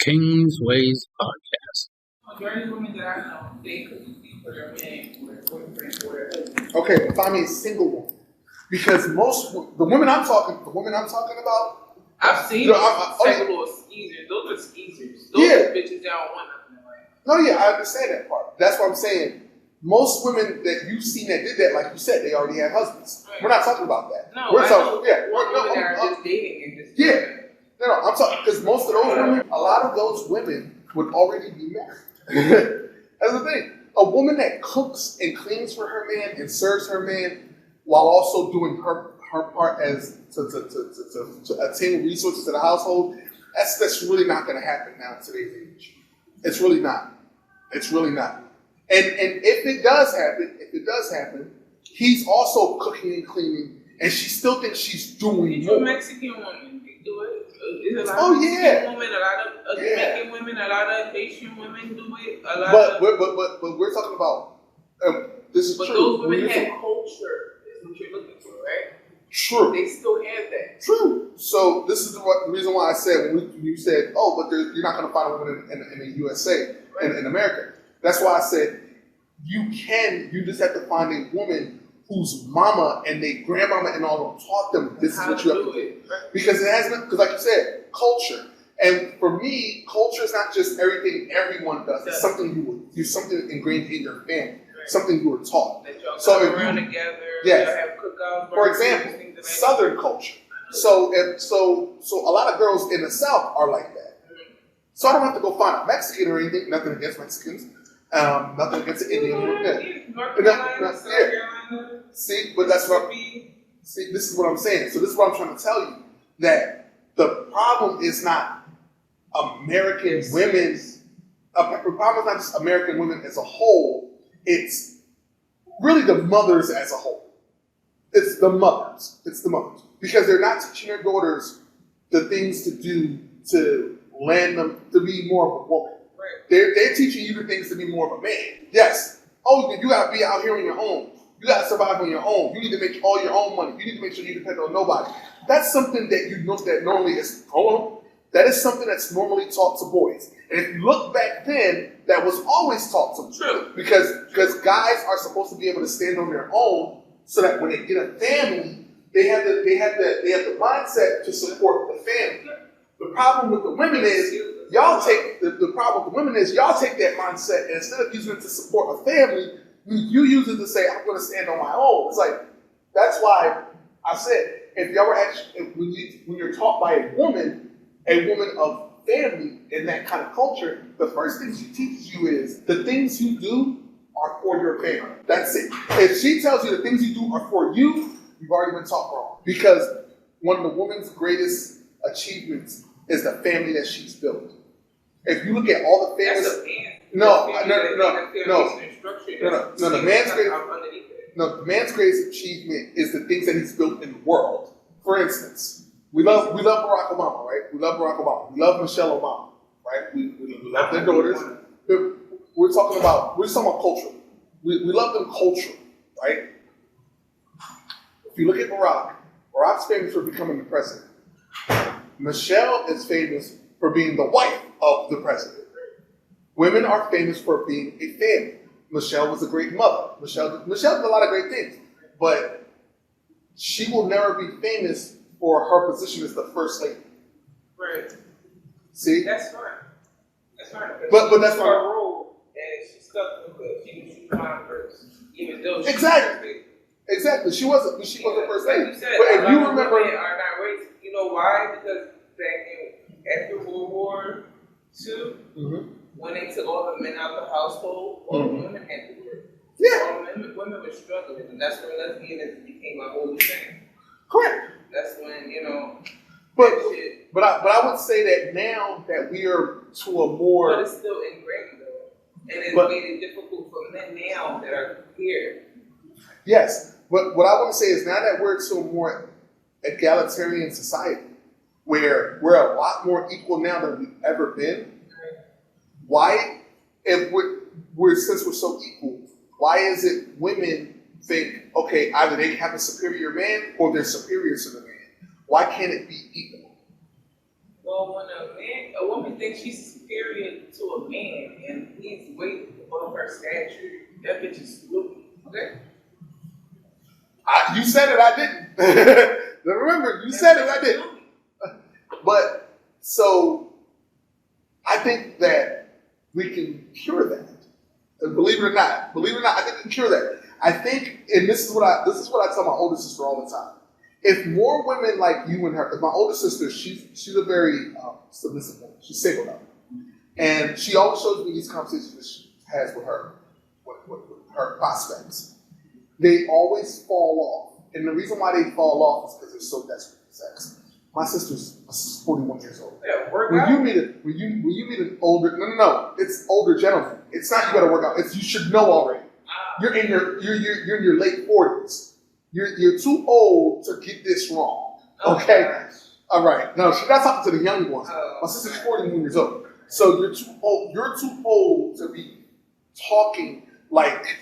King's Ways Podcast. Majority of women that I know, they could be for their man, or their boyfriend, or their husband. Okay, find me a single woman, because the women I'm talking about, I've seen several little skeezers. Those are skeezers. Those Yeah. are bitches that don't want nothing in life. No, yeah, I understand that part. That's what I'm saying. Most women that you've seen that did that, like you said, they already have husbands. Right. We're not talking about that. No, we're I talking, know yeah, women that are just dating and just yeah. No, I'm talking because most of those women, a lot of those women would already be married. That's the thing. A woman that cooks and cleans for her man and serves her man while also doing her part as to attain resources to the household, that's really not going to happen now in today's age. It's really not. It's really not. And if it does happen, he's also cooking and cleaning, and she still thinks she's doing more. Mexican women, they do it. There's a lot Oh, of yeah. Mexican women, a lot of Jamaican women, a lot of Haitian women do it. But We're talking about this is but true. those women have culture. Is what you're looking for, right? True. They still have that. True. So this is the reason why I said when you said, "Oh, but you're not going to find a woman in the USA in America." That's why I said you can. You just have to find a woman whose mama and their grandmama and all of them taught them this is what you have to do. Because it has been, because like you said, culture. And for me, culture is not just everything everyone does. It's something you something ingrained in your family, something you were taught. That y'all So come if around you, together, yes. y'all have cookouts. For example, Southern culture. So a lot of girls in the South are like that. So I don't have to go find a Mexican or anything. Nothing against Mexicans. Nothing against the Indian. North Carolina, South Carolina. See, but that's what. See, this is what I'm saying. So this is what I'm trying to tell you, that the problem is not American women. The problem is not just American women as a whole. It's really the mothers as a whole. It's the mothers. It's the mothers. Because they're not teaching their daughters the things to do to land them to be more of a woman. Right. They're teaching you the things to be more of a man. Yes. Oh, you got to be out here on your own. You got to survive on your own. You need to make all your own money. You need to make sure you depend on nobody. That's something that you know that normally is, that is something that's normally taught to boys. And if you look back then, that was always taught to them. True. Because guys are supposed to be able to stand on their own, so that when they get a family, they have the mindset to support the family. The problem with the women is y'all take that mindset, and instead of using it to support a family, you use it to say, I'm going to stand on my own. It's like, that's why I said, if you ever actually, when you're taught by a woman of family in that kind of culture, the first thing she teaches you is the things you do are for your family. That's it. If she tells you the things you do are for you, you've already been taught wrong. Because one of the woman's greatest achievements is the family that she's built. If you look at all the families, the man's greatest achievement is the things that he's built in the world. For instance, we love Barack Obama, right? We love Barack Obama. We love Michelle Obama, right? We love their daughters. We're talking about culture. We love them culturally, right? If you look at Barack's famous for becoming the president. Michelle is famous for being the wife of the president. Women are famous for being a family. Michelle was a great mother. Michelle did a lot of great things, but she will never be famous for her position as the first lady. Right. See? That's fine. That's fine. But that's her role, and she stuck because she was trying first, even though she Exactly. She wasn't the first lady. Like you said, but if you remember, women are not racist. You know why? Because after World War II, when they took all the men out of the household, all the women had to work. Yeah. All the women were struggling, and that's when lesbianism became a whole thing. Correct. That's when, But I would say that now that we are to a more. But it's still ingrained though, and it's made it difficult for men now that are here. Yes. But what I want to say is now that we're to a more egalitarian society, where we're a lot more equal now than we've ever been, why, if since we're so equal, why is it women think, okay, either they have a superior man or they're superior to the man? Why can't it be equal? Well, when a woman thinks she's superior to a man and he's way above her stature, that bitch is stupid. Okay? You said it, I didn't. Remember, you said it, I didn't. But, so, I think that we can cure that. And believe it or not, I think we can cure that. I think, and this is what I tell my older sister all the time. If more women like you and her, because my older sister, she's a very submissive woman. She's single now. And she always shows me these conversations that she has with her her prospects. They always fall off. And the reason why they fall off is because they're so desperate for sex. My sister's 41 years old. Yeah, When you meet an older it's older gentleman. It's not you gotta work out. It's you should know already. You're in your late 40s. You're too old to get this wrong. Okay? All right. No, she's not talking to the young ones. My sister's 41 years old. So you're too old. You're too old to be talking like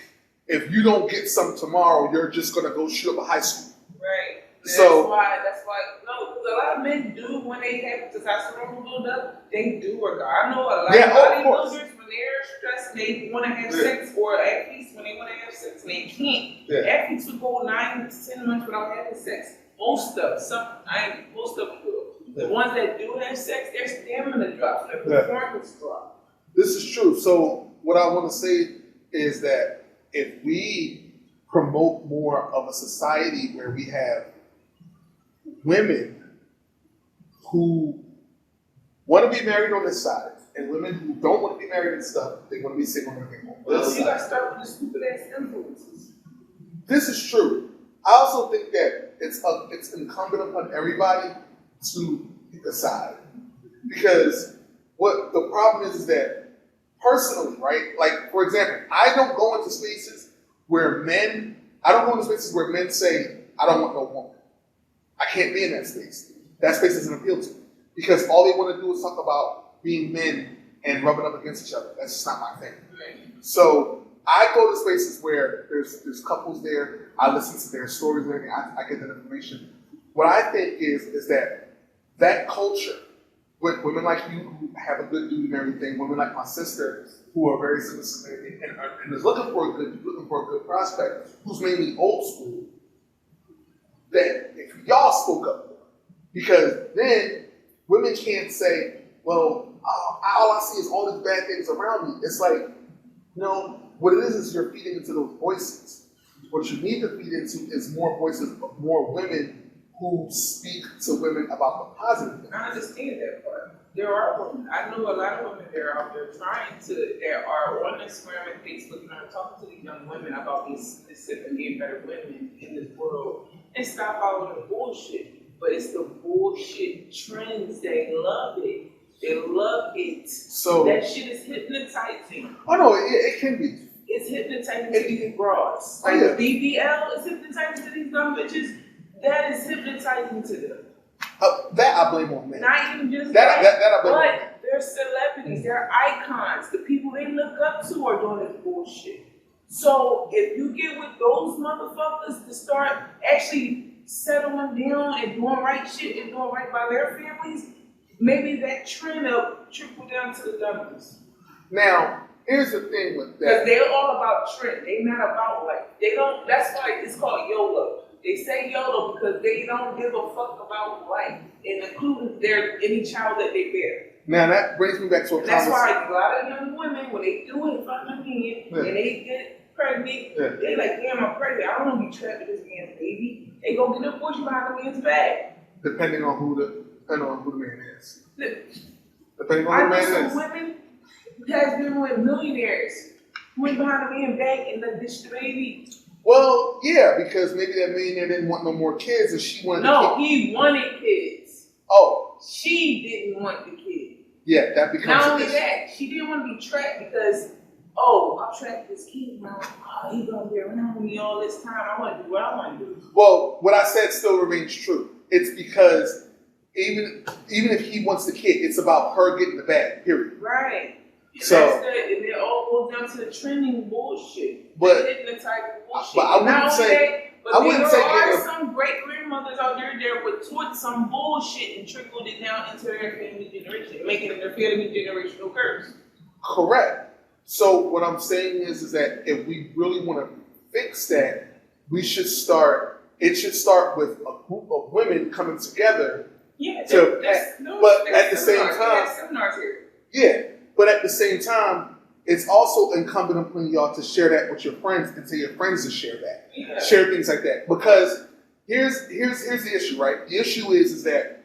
if you don't get some tomorrow, you're just gonna go shoot up a high school. Right. That's So why no, because a lot of men do when they have testosterone build up, they do work out. I know a lot of bodybuilders when they're stressed, they want to have sex, or athletes when they want to have sex and they can't. Yeah. Athletes would go 9 to 10 months without having sex. Most of them will. The ones that do have sex, their stamina drops, their performance drops. this is true. So what I want to say is that if we promote more of a society where we have women who want to be married on this side and women who don't want to be married and stuff, they want to be single and everything. Well, you got to start with the stupid ass influences. This is true. I also think that it's incumbent upon everybody to pick a side. Because what the problem is that personally, right? Like, for example, I don't go into spaces where men say, I don't want no woman. I can't be in that space. That space doesn't appeal to me. Because all they want to do is talk about being men and rubbing up against each other. That's just not my thing. So I go to spaces where there's couples there. I listen to their stories and everything. I get that information. What I think is that culture, with women like you who have a good dude and everything, women like my sister who are very submissive and is looking for a good prospect, who's mainly old school, that if y'all spoke up more, because then women can't say, well, all I see is all these bad things around me. It's like, what it is you're feeding into those voices. What you need to feed into is more voices, more women who speak to women about the positive things. I understand that part. There are women. I know a lot of women that are out there that are on Instagram and Facebook and are talking to these young women about being specific and being better women in this world and stop following the bullshit. But it's the bullshit trends. They love it. They love it. So that shit is hypnotizing. Oh no, it can be. It's hypnotizing to these broads. Like BBL is hypnotizing to these dumb bitches. That is hypnotizing to them. That I blame on men. Not even just that I blame on men. But they're celebrities. They're icons. The people they look up to are doing this bullshit. So if you get with those motherfuckers to start actually settling down and doing right shit and doing right by their families, maybe that trend will trickle down to the dummies. Now, here's the thing with that. Because they're all about trend. They're not about life. They don't. That's why it's called YOLO. They say YOLO because they don't give a fuck about life, and including any child that they bear. Now that brings me back to a That's why a lot of young women, when they do it, fuck again, and they get pregnant, they like, damn, I'm pregnant. I don't want to be trapped with this man's baby. They go get a bush behind the man's back. Depending on who the man is. Depending on who the man is. I know some women has been with millionaires who went behind the man's back and let ditch the baby. Well, yeah, because maybe that millionaire didn't want no more kids, and she wanted. No, he wanted kids. Oh, she didn't want the kid. Yeah, that becomes. Not only that, she didn't want to be trapped because, I'll trap this kid now. He's gonna be around me all this time. I want to do what I want to do. Well, what I said still remains true. It's because even if he wants the kid, it's about her getting the bag. Period. Right. So and it all goes down to the trending bullshit. But the hypnotizing bullshit. But I wouldn't say. But I wouldn't there say are give a- some great grandmothers out there that were taught some bullshit and trickled it down into their family generation, making it their family generational curse. Correct. So what I'm saying is that if we really want to fix that, we should start. It should start with a group of women coming together. Yeah, But at the same time, seminars here. yeah. But at the same time, it's also incumbent upon y'all to share that with your friends and tell your friends to share that, Yeah. share things like that. Because here's the issue, right? The issue is that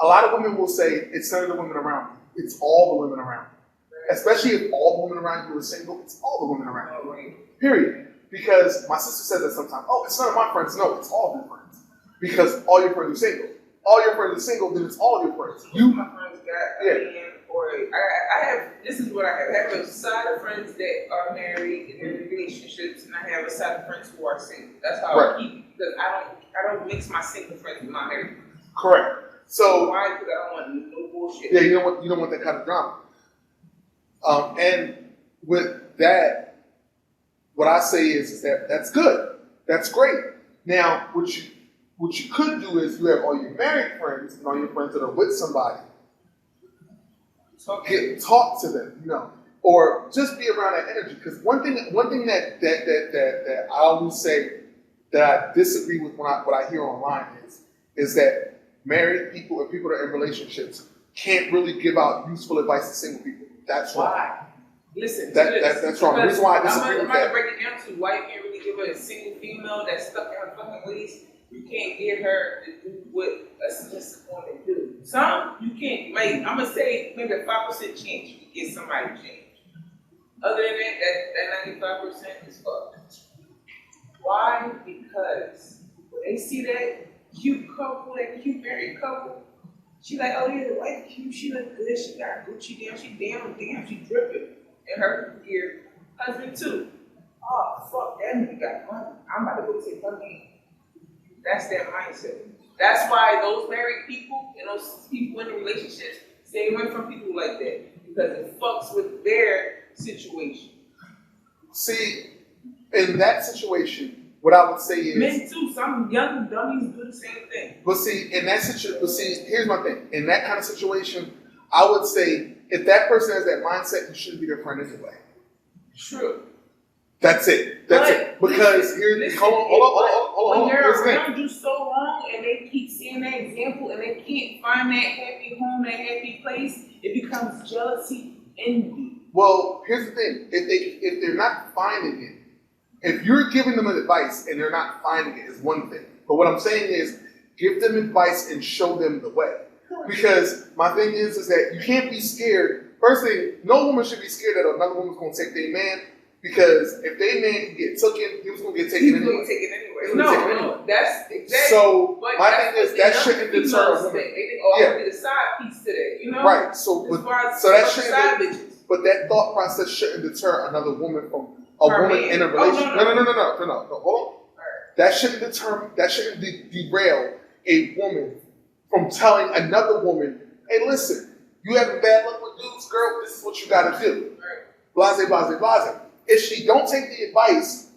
a lot of women will say it's none of the women around you. It's all the women around you. Especially if all the women around you are single, it's all the women around you. Oh, right. Period. Because my sister says that sometimes. Oh, it's none of my friends. No, it's all of your friends. Because all your friends are single. All your friends are single, then it's all of your friends. My friends got a man, or I have. This is what I have. I have a side of friends that are married and in relationships, and I have a side of friends who are single. That's how Right. I keep it, because I don't mix my single friends with my married friends. Correct. So Why? Because I don't want no bullshit. yeah, you don't want that kind of drama. And with that, what I say is that that's good. That's great. Now, what you could do is you have all your married friends and all your friends that are with somebody. Talk to them, or just be around that energy. Because one thing that I always say that I disagree with what I hear online is that married people and people that are in relationships can't really give out useful advice to single people. That's wrong. Why? Listen, That's wrong. The reason why I disagree with I'm going to that. break it down to why you can't really give her a single female that's stuck in her fucking ways. You can't get her to do what a submissive woman do. Some, you can't, like, I'm going to say maybe a 5% chance you can get somebody to change. Other than that 95% is fucked. Why? Because when they see that cute couple, that cute married couple, she like, oh yeah, the wife cute, she look good, she got Gucci down, she dripping. And her dear husband too. Oh fuck, that nigga got money. I'm about to go take her man. That's their mindset. That's why those married people and those people in relationships stay away from people like that. Because it fucks with their situation. See, in that situation, what I would say is Men too, some young dummies do the same thing. But see, here's my thing. In that kind of situation, I would say if that person has that mindset, you shouldn't be their friend anyway. True. That's it. Because hold on. When they're Here's the thing. around you so long and they keep seeing that example and they can't find that happy home, that happy place, it becomes jealousy, envy. Well, here's the thing. If they're not finding it, if you're giving them advice and they're not finding it, is one thing. But what I'm saying is, give them advice and show them the way. Because my thing is that you can't be scared. First thing, no woman should be scared that another woman's going to take their man. Because if their man can get taken, he was going to get taken He's anyway. going to take it anyway. He's gonna take it No, that's exactly. So but my that's thing is what that the shouldn't young deter a females woman. think. They think, oh, I'm Yeah. going to be the side piece to that, you know? Right. So That's why so that it's shouldn't. side bitches. But that thought process shouldn't deter another woman from Her woman man. in a Oh, relationship. no. No. Hold on. That shouldn't derail a woman from telling another woman, hey, listen, you having bad luck with dudes, girl, this is what you gotta do. Blase. If she don't take the advice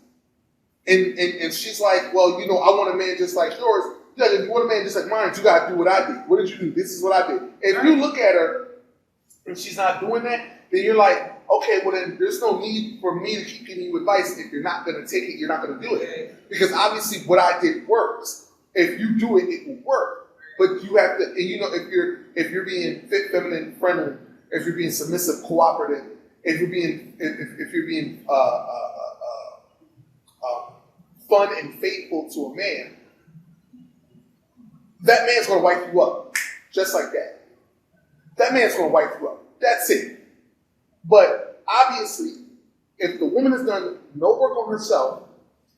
and she's like, well, I want a man just like yours, yeah, if you want a man just like mine, you gotta do what I did. What did you do? This is what I did. If you look at her and she's not doing that, then you're like, okay, well then there's no need for me to keep giving you advice. If you're not gonna take it, you're not gonna do it. Because obviously what I did works. If you do it, it will work. But you have to, and if you're being fit, feminine, friendly, if you're being submissive, cooperative, if you're being fun and faithful to a man, that man's gonna wipe you up, just like that. That man's gonna wipe you up. That's it. But obviously, if the woman has done no work on herself,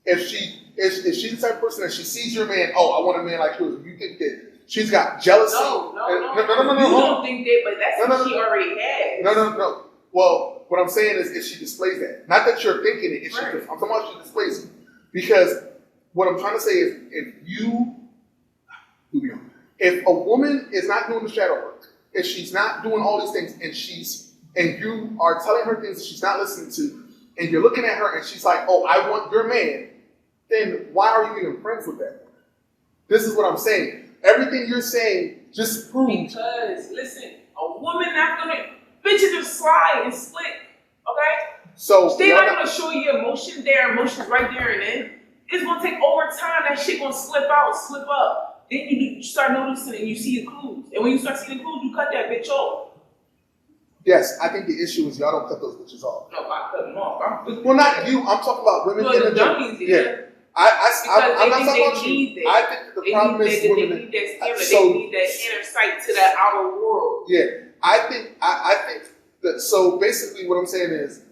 if she's the type of person that she sees your man, oh, I want a man like yours, you think that she's got jealousy. No. You don't think that, but that's what she already has. No. Well, what I'm saying is if she displays that. Not that you're thinking it, Right. I'm talking about she displays it. Because what I'm trying to say is if a woman is not doing the shadow work, if she's not doing all these things and you are telling her things that she's not listening to, and you're looking at her and she's like, oh, I want your man, then why are you even friends with that? This is what I'm saying. Everything you're saying just proves. Because, listen, a woman not gonna, bitches are slide and split, okay? So They're not gonna show you emotion, their emotions right there and then. It's gonna take over time, that shit gonna slip out, slip up. Then you start noticing and you see the clues. And when you start seeing the clues, you cut that bitch off. yes, I think the issue is y'all don't cut those bitches off. No, I cut them off. Well, not you. I'm talking about women in the the dummies, yeah. I'm not talking about you. I think the problem is women. They need that stamina. So, they need that inner sight to that outer world. yeah, I think that. So basically, what I'm saying is,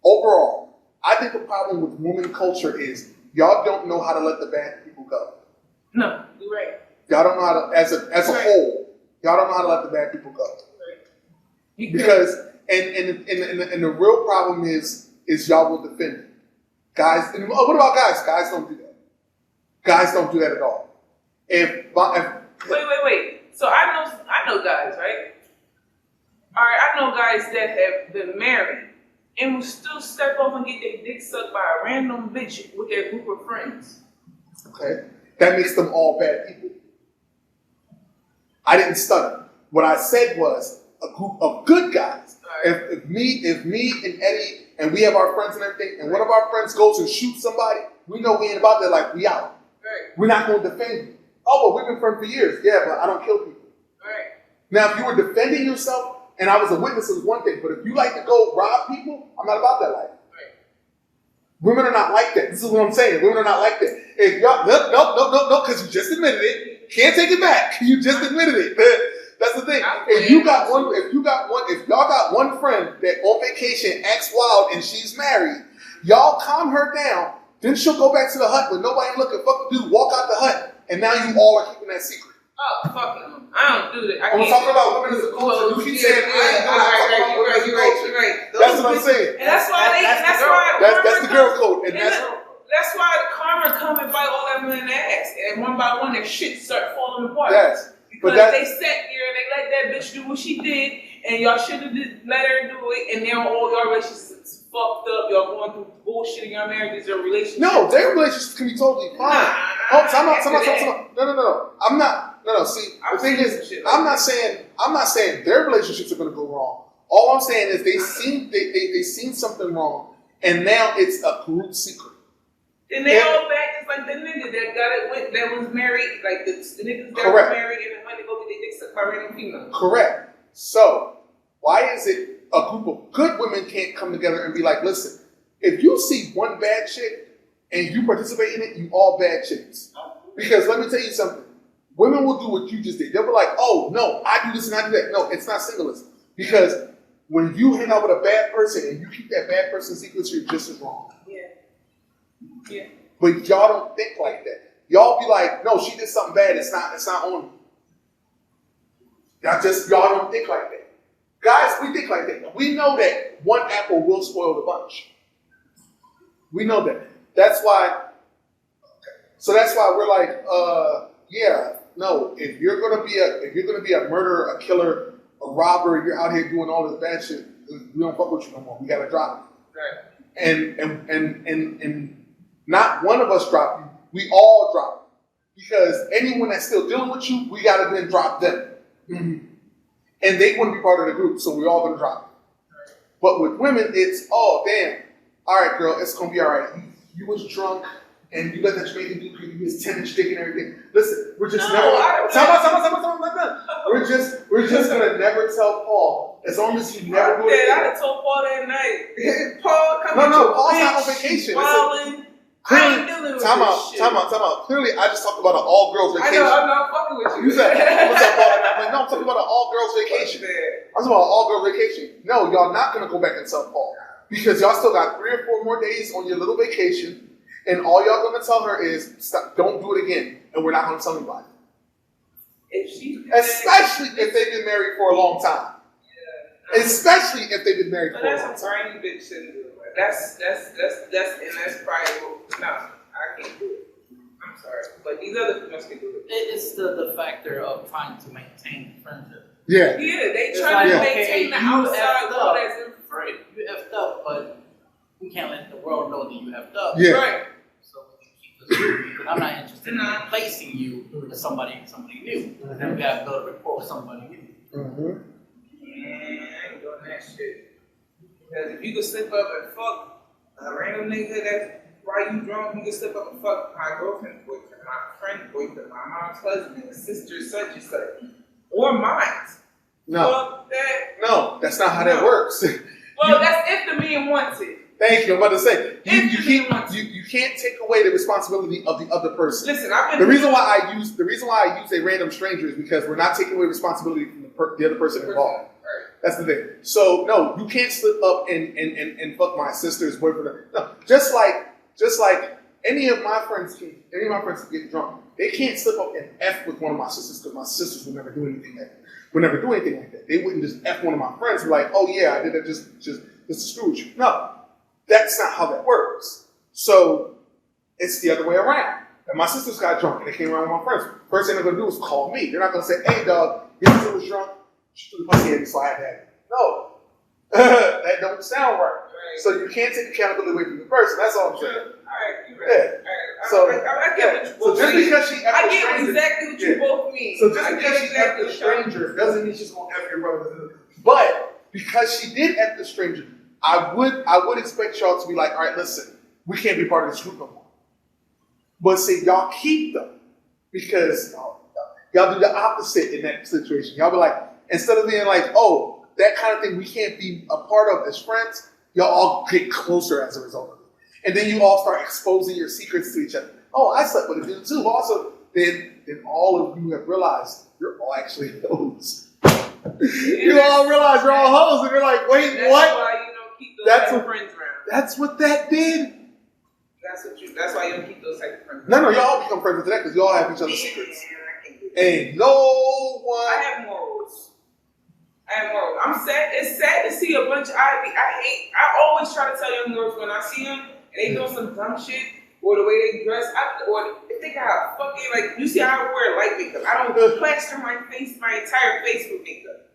overall, I think the problem with woman culture is y'all don't know how to let the bad people go. No, you're right. Y'all don't know how to, as a Right. whole, y'all don't know how to let the bad people go. Right. Because and the real problem is y'all will defend it. Guys, and what about guys? Guys don't do that. Guys don't do that at all. Wait. So I know guys, right? All right, I know guys that have been married and will still step up and get their dick sucked by a random bitch with their group of friends. Okay, that makes them all bad people. I didn't stutter. What I said was a group of good guys. Right. If me and Eddie and we have our friends and everything, and one of our friends goes and shoots somebody, we know we ain't about that. Like, we out. Right. We're not going to defend you. Oh, but we've been friends for years. Yeah, but I don't kill people. Right. Now, if you were defending yourself and I was a witness, it was one thing. But if you like to go rob people, I'm not about that life. Right. Women are not like that. This is what I'm saying. Women are not like that. If y'all, no, because you just admitted it. Can't take it back. You just admitted it. That's the thing. If y'all got one friend that on vacation acts wild and she's married, y'all calm her down. Then she'll go back to the hut when nobody looking. Fuck the dude, walk out the hut, and now you all are keeping that secret. Oh, fuck no. I don't do that. I'm talking about women as a culture. You keep saying you're right. That's what I'm saying. And that's why that's the girl code, and that's why the karma come and bite all that men in the ass, and one by one their shit start falling apart. Yes. Because they sat there and they let that bitch do what she did, and y'all should have let her do it, and now all y'all relationships fucked up. Y'all going through bullshit in your marriages or relationships. No, their relationships can be totally fine. Time out. No. I'm not. No. See, the thing is, I'm not saying their relationships are going to go wrong. All I'm saying is they seen something wrong, and now it's a group secret. And they all back just like the nigga that was married, like the niggas that Correct. was married and then went to go get their dick sucked by random females. Correct. So why is it a group of good women can't come together and be like, listen, if you see one bad chick and you participate in it, you all bad chicks. Because let me tell you something. Women will do what you just did. They'll be like, oh, no, I do this and I do that. No, it's not singleness. Because when you hang out with a bad person and you keep that bad person's secrets, you're just as wrong. Yeah. But y'all don't think like that. Y'all be like, no, she did something bad. It's not on me. Y'all don't think like that. Guys, we think like that. We know that one apple will spoil the bunch. We know that. That's why we're like, no, if you're gonna be a murderer, a killer, a robber, you're out here doing all this bad shit, we don't fuck with you no more. We gotta drop you. Right. And not one of us drop you. We all drop you. Because anyone that's still dealing with you, we gotta then drop them. Mm-hmm. And they want to be part of the group, so we're all gonna drop you. Right. But with women, it's, oh damn, all right, girl, it's gonna be all right. You was drunk and you let that Jamaican dude you his 10-inch dick and everything. Listen, we're just we're just gonna never tell Paul. As long as you never do it. I told Paul that night. Paul, come No, Paul's not on vacation. I ain't dealing with time this out. Clearly, I just talked about an all-girls vacation. I know, I'm not fucking with you. You said, what's up, Paul? I'm like, no, I'm talking about an all-girls vacation. I'm talking about an all-girl vacation. No, y'all not going to go back and tell Paul. Because y'all still got 3 or 4 more days on your little vacation, and all y'all going to tell her is, stop, don't do it again, and we're not going to tell anybody. Especially if they've been married for a long time. Yeah. Especially if they've been married for a long time. That's a grimy bitch syndrome. That's probably, no, I can't do it. I'm sorry. But these other females can do it. It's the factor of trying to maintain friendship. Yeah. Yeah, they trying to maintain the outside world as in You effed up, but we can't let the world know that you effed up. Yeah. Right. So we can keep Because I'm not interested in Nah. replacing you with somebody new. Then we gotta build a rapport with somebody new. Mm-hmm. Man, I ain't doing that shit. Because if you could slip up and fuck a random nigga that's why you drunk, you can slip up and fuck my girlfriend's boyfriend, my friend's boyfriend, my mom's husband, sister, such and such. Or mine. No, Fuck that. no, that's not how that No. works. Well, that's if the man wants it. Thank you. I'm about to say If the man wants it. you can't take away the responsibility of the other person. Listen, I've been The reason why I use a random stranger is because we're not taking away responsibility from the other person involved. Right. That's the thing. So no, you can't slip up and fuck my sister's boyfriend. No, just like any of my friends can get drunk. They can't slip up and F with one of my sisters because my sisters would never do anything like that. Would never do anything like that. They wouldn't just F one of my friends and be like, oh yeah, I did that just to screw with you. No, that's not how that works. So it's the other way around. And my sisters got drunk and they came around with my friends. First thing they're gonna do is call me. They're not gonna say, hey dog, your sister was drunk. She threw the pussy in, so I had that. No. That don't sound right. So you can't take accountability away from the person. That's all I'm saying. Alright, you right. Yeah. Alright. So, I get what you So both just mean. because she F I a get stranger, exactly what you both mean. so just I because get she F exactly the what y'all mean. stranger doesn't mean she's gonna F your brother. But because she did F the stranger, I would expect y'all to be like, all right, listen, we can't be part of this group no more. But see, y'all keep them because y'all do the opposite in that situation. Y'all be like, instead of being like, oh, that kind of thing we can't be a part of as friends, y'all all get closer as a result of it. And then you all start exposing your secrets to each other. Oh, I slept with a dude too. Also, then all of you have realized you're all actually hoes. You all realize you're all hoes, and you're like, wait, That's what? why you don't keep those That's type of what- friends around. That's what that did. That's why you don't keep those type of friends No, around. y'all all become friends with that because y'all have each other's secrets. Man, I can't do that. And no one. I have morals. I'm sad. It's sad to see a bunch of. I always try to tell young girls when I see them and they doing some dumb shit or the way they dress, or if they got fucking like. You see how I wear light makeup. I don't plaster my entire face with makeup.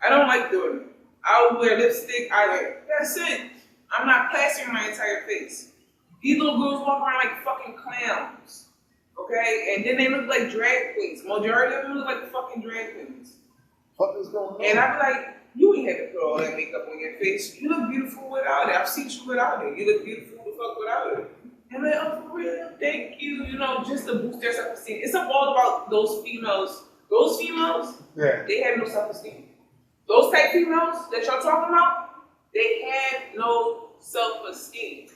I don't like doing it. I'll wear lipstick, eyeliner. That's it. I'm not plastering my entire face. These little girls walk around like fucking clowns. Okay? And then they look like drag queens. Majority of them look like fucking drag queens. What is going on? And I be like, you ain't had to put all that makeup on your face. You look beautiful without it. I've seen you without it. You look beautiful the fuck without it. And like, oh, for real, thank you. You know, just to boost their self-esteem. It's all about those females. Those females, Yeah. they have no self-esteem. Those type females that y'all talking about, they had no self-esteem.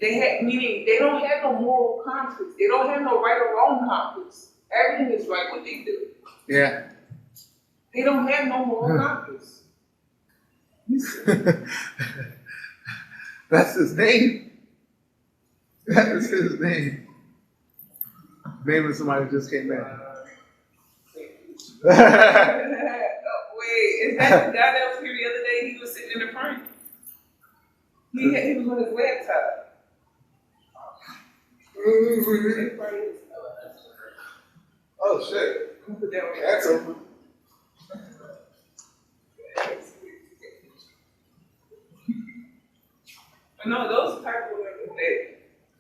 Meaning they don't have no moral conflicts. They don't have no right or wrong conflicts. Everything is right what they do. Yeah. They don't have no moral conflicts. That's his name. That is his name. Name of somebody who just came in. Wait, is that the guy that was here the other day? He was sitting in the front. He was on his laptop. Oh shit. I'm gonna put that on your That's open. No, those type of women,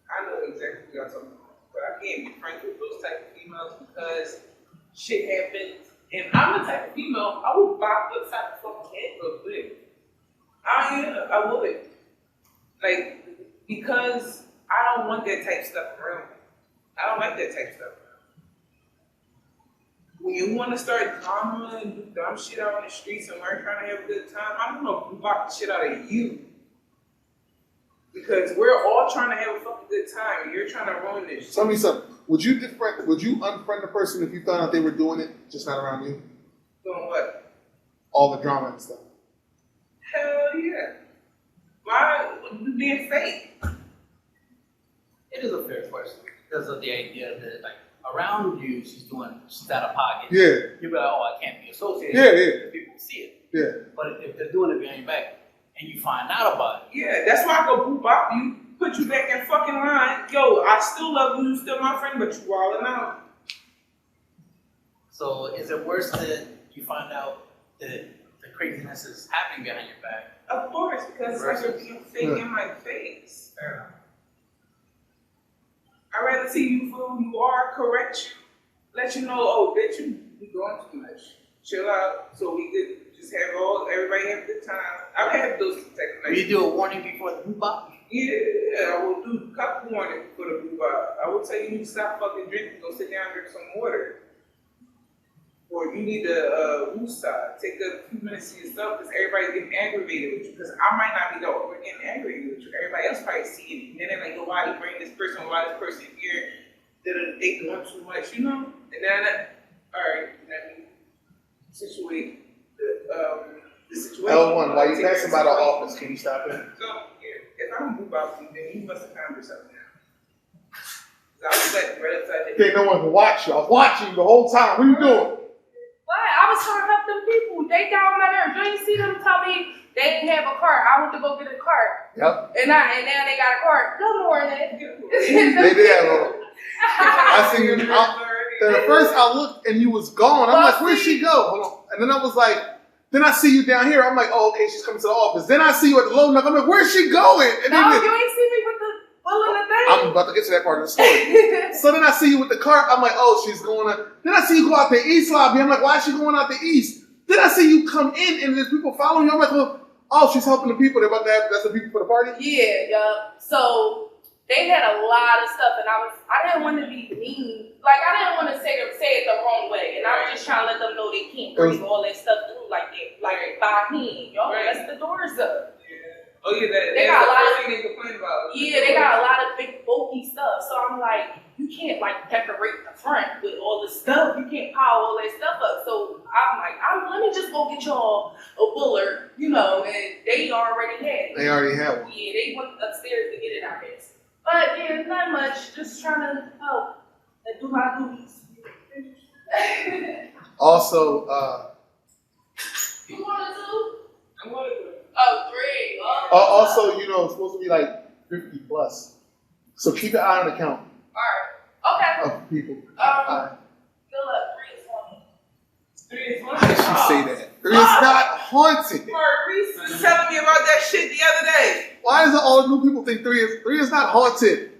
I know exactly what y'all talking about. But I can't be friends with those type of females because shit happens. And I'm the type of female, I would bop the type of fucking head real quick. I would. Like, because I don't want that type of stuff around me. I don't like that type of stuff around me. When you want to start drama and do dumb shit out on the streets and we're trying to have a good time, I'm gonna bop the shit out of you. Because we're all trying to have a fucking good time and you're trying to ruin this shit. Tell me something. Would you unfriend a person if you found out they were doing it just not around you? Doing what? All the drama and stuff. Hell yeah. Why would you being fake? It is a fair question because of the idea that like around you, she's out of pocket. Yeah. You're like, oh, I can't be associated. Yeah, yeah. If people see it. Yeah. But if they're doing it behind your back and you find out about it, Yeah, that's why I go boop bop you, put you back in fucking line. Yo, I still love you, you still my friend, but you wildin' out. so is it worse that you find out that the craziness is happening behind your back? Of course, because it's like you're being fake in my face. Fair enough. I'd rather see you for who you are, correct you, let you know, oh, bitch, you doing too much. Chill out, so we could just have everybody have a good time. I've had those type of Will you nights. do a warning before the boot bop? Yeah, I will do a couple warnings for the boo bop. I will tell you to stop fucking drinking, go sit down and drink some water. Or you need to woosah, take a few minutes to yourself because everybody's getting aggravated with you. Because I might not be the one getting aggravated with you. Everybody else probably see it. And then they're like, why you bring this person, why this person here? They doing too much, you know? And then, alright, let me situate the situation. L1, while you passing by the office, can you stop it? So, yeah, if I'm move out, then you must have found yourself now. I was like, right outside Okay, no one can watch you. I was watching you the whole time. What are you doing? What? I was trying to help them people. They got on my nerves. You ain't see them tell me they didn't have a cart. I went to go get a cart. Yep. And now they got a cart. Good morning. They did have a. I seen you. At first, I looked and you was gone. I'm like, where'd she go? Hold on. And then I was like, then I see you down here. I'm like, oh, okay, she's coming to the office. Then I see you at the load knock. I'm like, where's she going? And No, then you ain't see me with the bull in the thing. I'm about to get to that part of the story. So then I see you with the cart. I'm like, oh, she's going to. Then I see you go out the east lobby. I'm like, why is she going out the east? Then I see you come in and there's people following you. I'm like, well, oh, she's helping the people. They're about to have, that's the people for the party? Yeah, yup. So they had a lot of stuff, and I didn't want to be mean. Like, I didn't want to say it the wrong way, and I was just trying to let them know they can't bring all that stuff through like that, like by hand. Y'all mess the doors up. Oh yeah, They got a lot of thing they complain about. Yeah, they got a lot of big bulky stuff. So I'm like, you can't like decorate the front with all the stuff. You can't pile all that stuff up. So I'm like, let me just go get y'all a buller, you know, and they already had it. They already have one. Yeah, they went upstairs to get it, I guess. But yeah, not much. Just trying to help and do my duties. Also, You want to do? I'm gonna do it. Oh, 3. Oh. also, you know, it's supposed to be like 50 plus. So keep an eye on the count All right. Okay. of people. Good luck. 3 is 1. 3 is 1. She say that. 3 is not haunted. Reese was telling me about that shit the other day. Why is it all the new people think 3 is not haunted?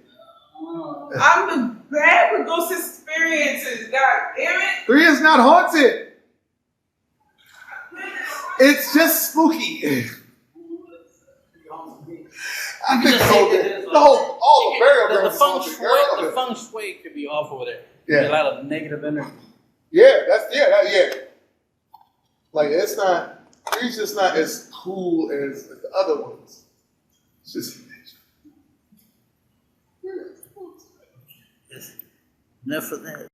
I'm the bad with ghost experiences. God damn it. 3 is not haunted. It's just spooky. I think all the burial grounds is haunted. The feng shui could be off over there. Yeah. A lot of negative energy. Yeah, yeah. Like it's not. 3's just not as cool as the other ones. It's just. Enough of that.